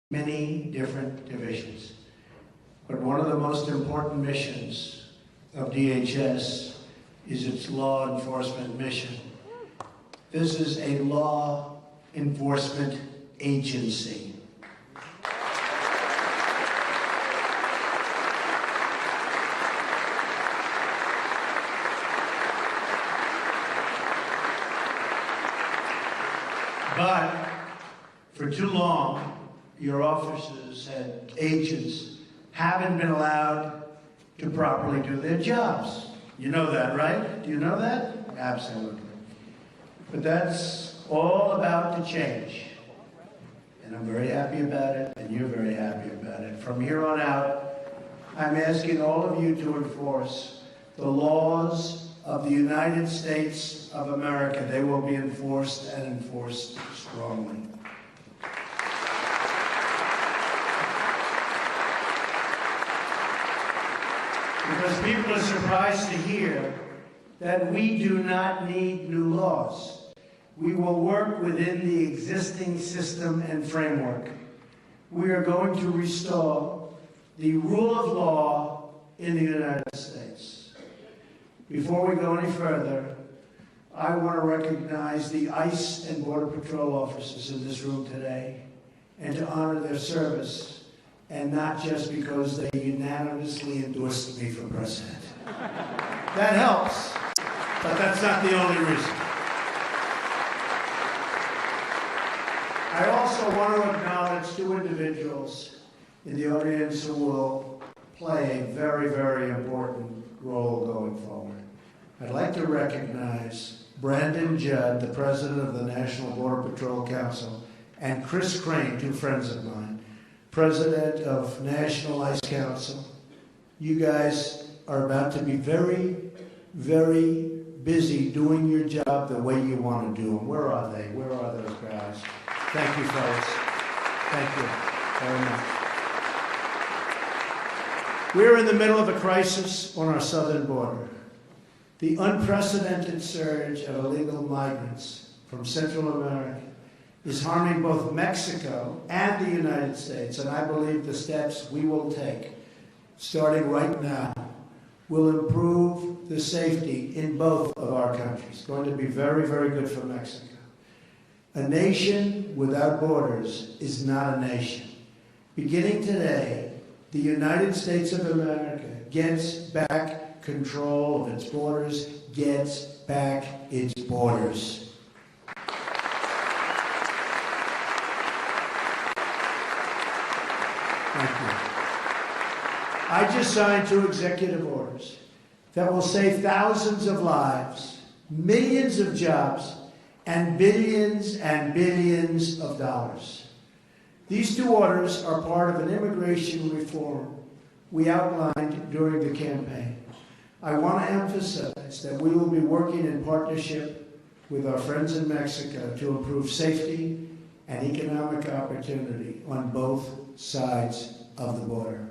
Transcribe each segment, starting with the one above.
many different divisions. But one of the most important missions of DHS is its law enforcement mission. This is a law enforcement agency. But for too long, your officers and agents haven't been allowed to properly do their jobs. You know that, right? Do you know that? Absolutely. But that's all about to change. And I'm very happy about it, and you're very happy about it. From here on out, I'm asking all of you to enforce the laws of the United States of America. They will be enforced and enforced strongly. Because people are surprised to hear that we do not need new laws. We will work within the existing system and framework. We are going to restore the rule of law in the United States. Before we go any further, I want to recognize the ICE and Border Patrol officers in this room today and to honor their service, and not just because they unanimously endorsed me for president. That helps, but that's not the only reason. I also want to acknowledge two individuals in the audience who will play a very, very important role going forward. I'd like to recognize Brandon Judd, the president of the National Border Patrol Council, and Chris Crane, two friends of mine, president of National Ice Council. You guys are about to be very, very busy doing your job the way you want to do them. Where are they? Where are those guys? Thank you, fellas. Thank you very much. We're in the middle of a crisis on our southern border. The unprecedented surge of illegal migrants from Central America is harming both Mexico and the United States, and I believe the steps we will take, starting right now, will improve the safety in both of our countries. It's going to be very, very good for Mexico. A nation without borders is not a nation. Beginning today, the United States of America gets back control of its borders, gets back its borders. Thank you. I just signed 2 executive orders that will save thousands of lives, millions of jobs, and billions of dollars. These 2 orders are part of an immigration reform we outlined during the campaign. I want to emphasize that we will be working in partnership with our friends in Mexico to improve safety and economic opportunity on both sides of the border.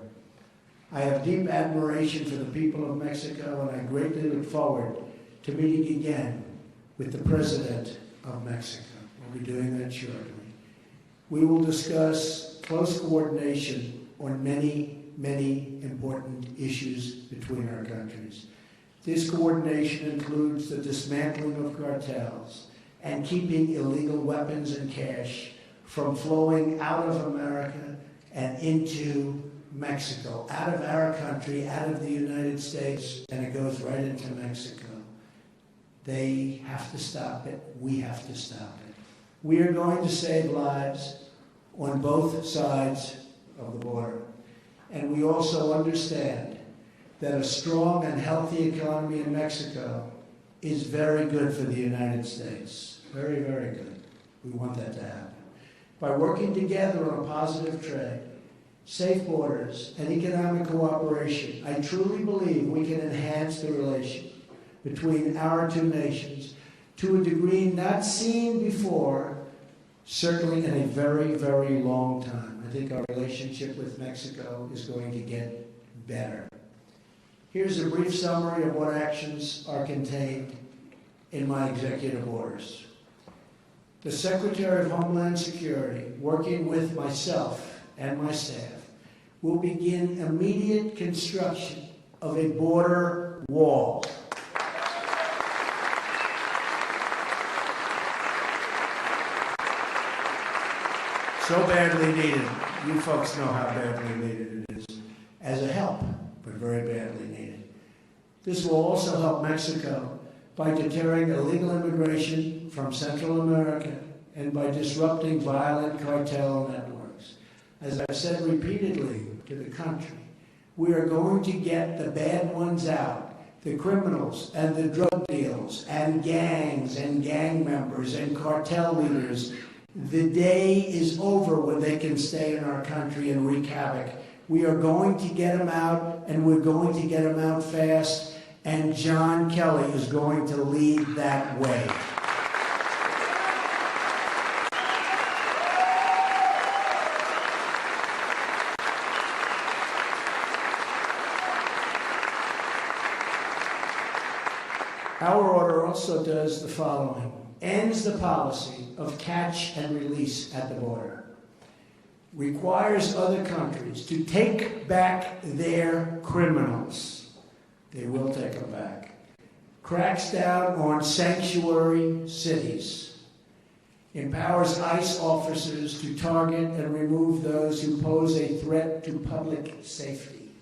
I have deep admiration for the people of Mexico, and I greatly look forward to meeting again with the President of Mexico. We'll be doing that shortly. We will discuss close coordination on many important issues between our countries. This coordination includes the dismantling of cartels and keeping illegal weapons and cash from flowing out of America and into Mexico, out of our country, out of the United States, and it goes right into Mexico. They have to stop it. We have to stop it. We are going to save lives on both sides of the border. And we also understand that a strong and healthy economy in Mexico is very good for the United States. Very, very good. We want that to happen. By working together on a positive trade, safe borders, and economic cooperation, I truly believe we can enhance the relation between our 2 nations to a degree not seen before, certainly in a very, very long time. I think our relationship with Mexico is going to get better. Here's a brief summary of what actions are contained in my executive orders. The Secretary of Homeland Security, working with myself and my staff will begin immediate construction of a border wall. So badly needed. You folks know how badly needed it is. As a help, but very badly needed. This will also help Mexico by deterring illegal immigration from Central America and by disrupting violent cartel networks. As I've said repeatedly to the country, we are going to get the bad ones out, the criminals and the drug dealers and gangs and gang members and cartel leaders. The day is over when they can stay in our country and wreak havoc. We are going to get them out, and we're going to get them out fast, and John Kelly is going to lead that way. Our order also does the following: ends the policy of catch and release at the border, requires other countries to take back their criminals. They will take them back. Cracks down on sanctuary cities, empowers ICE officers to target and remove those who pose a threat to public safety,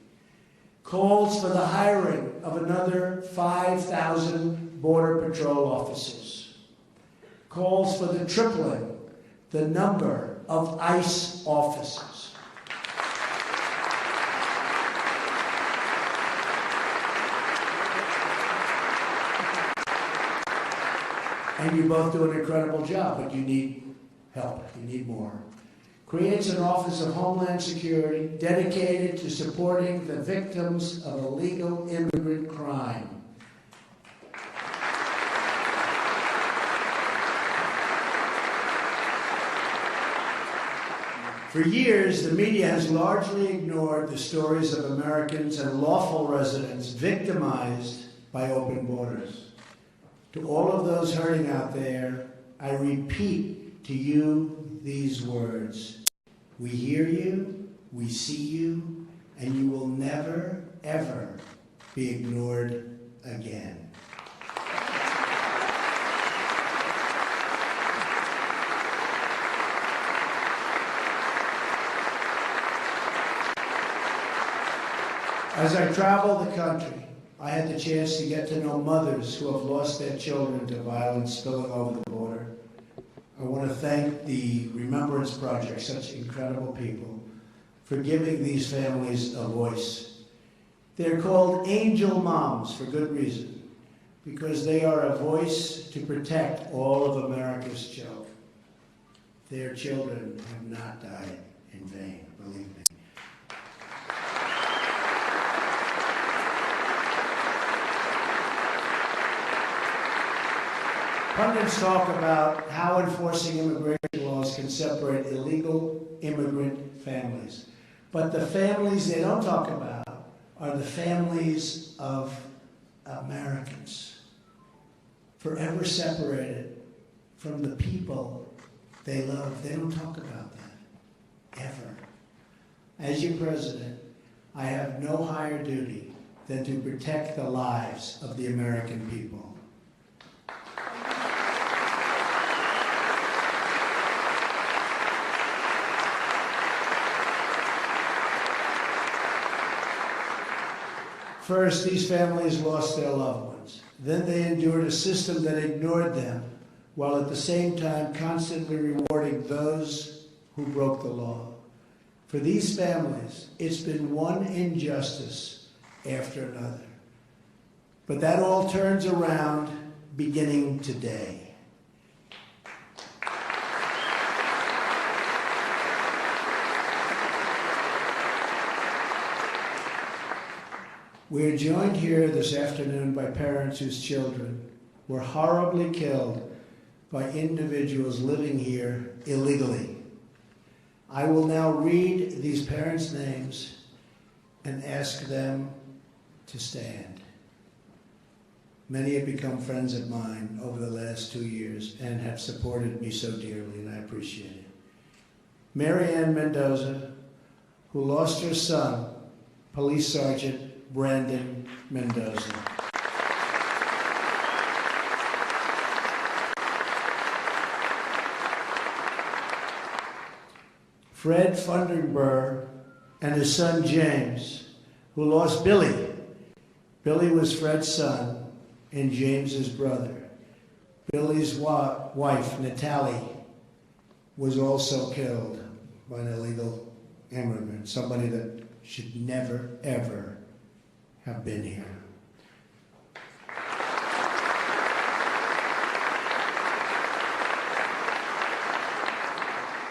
calls for the hiring of another 5,000 Border Patrol officers, calls for the tripling the number of ICE officers. And you both do an incredible job, but you need help. You need more. Creates an Office of Homeland Security dedicated to supporting the victims of illegal immigrant crime. For years, the media has largely ignored the stories of Americans and lawful residents victimized by open borders. To all of those hurting out there, I repeat to you these words: we hear you, we see you, and you will never, ever be ignored again. As I travel the country, I had the chance to get to know mothers who have lost their children to violence spilling over the border. I want to thank the Remembrance Project, such incredible people, for giving these families a voice. They're called angel moms for good reason, because they are a voice to protect all of America's children. Their children have not died in vain, believe me. Pundits talk about how enforcing immigration laws can separate illegal immigrant families. But the families they don't talk about are the families of Americans, forever separated from the people they love. They don't talk about that, ever. As your president, I have no higher duty than to protect the lives of the American people. First, these families lost their loved ones. Then they endured a system that ignored them, while at the same time constantly rewarding those who broke the law. For these families, it's been one injustice after another. But that all turns around beginning today. We are joined here this afternoon by parents whose children were horribly killed by individuals living here illegally. I will now read these parents' names and ask them to stand. Many have become friends of mine over the last 2 years and have supported me so dearly, and I appreciate it. Mary Ann Mendoza, who lost her son, Police Sergeant Brandon Mendoza. Fred Funderburg and his son James, who lost Billy. Billy was Fred's son and James's brother. Billy's wife, Natalie, was also killed by an illegal immigrant, somebody that should never, ever have been here.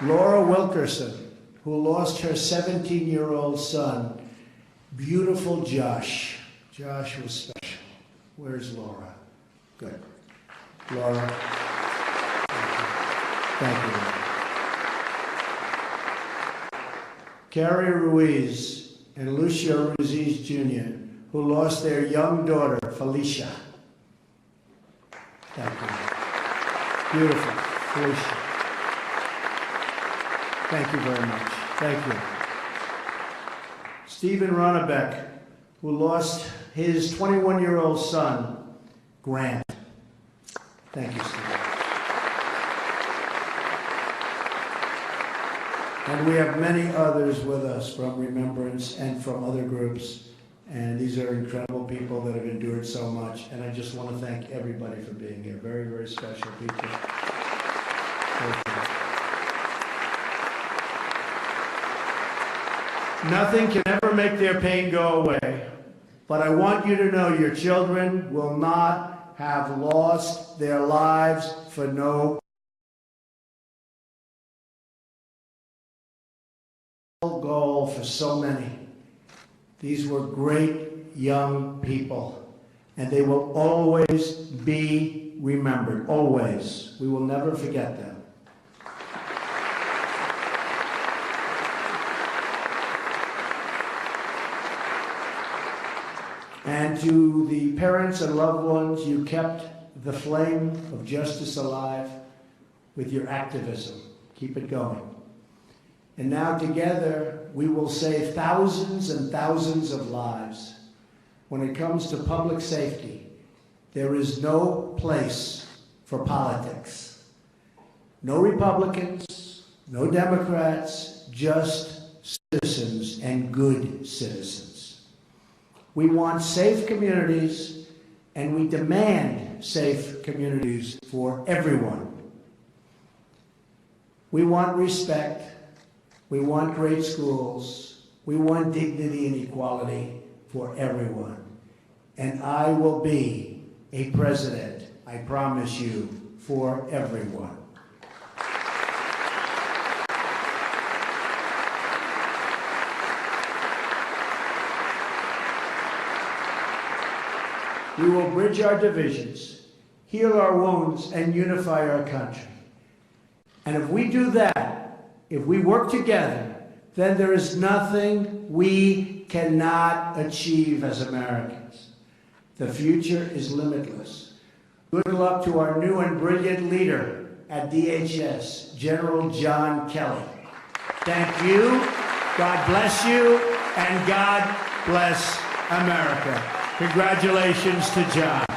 Laura Wilkerson, who lost her 17-year-old son, beautiful Josh. Josh was special. Where's Laura? Good. Laura. Thank you. Carrie Ruiz and Lucio Ruiz Jr., who lost their young daughter, Felicia. Thank you. Beautiful. Felicia. Thank you very much. Thank you. Stephen Ronnebeck, who lost his 21-year-old son, Grant. Thank you, Stephen. And we have many others with us from Remembrance and from other groups. And these are incredible people that have endured so much. And I just want to thank everybody for being here. Very, very special people. Thank you. Nothing can ever make their pain go away. But I want you to know your children will not have lost their lives for no goal for so many. These were great young people, and they will always be remembered, always. We will never forget them. And to the parents and loved ones, you kept the flame of justice alive with your activism. Keep it going. And now together, we will save thousands and thousands of lives. When it comes to public safety, there is no place for politics. No Republicans, no Democrats, just citizens and good citizens. We want safe communities, and we demand safe communities for everyone. We want respect. We want great schools. We want dignity and equality for everyone. And I will be a president, I promise you, for everyone. We will bridge our divisions, heal our wounds, and unify our country. And if we do that, if we work together, then there is nothing we cannot achieve as Americans. The future is limitless. Good luck to our new and brilliant leader at DHS, General John Kelly. Thank you, God bless you, and God bless America. Congratulations to John.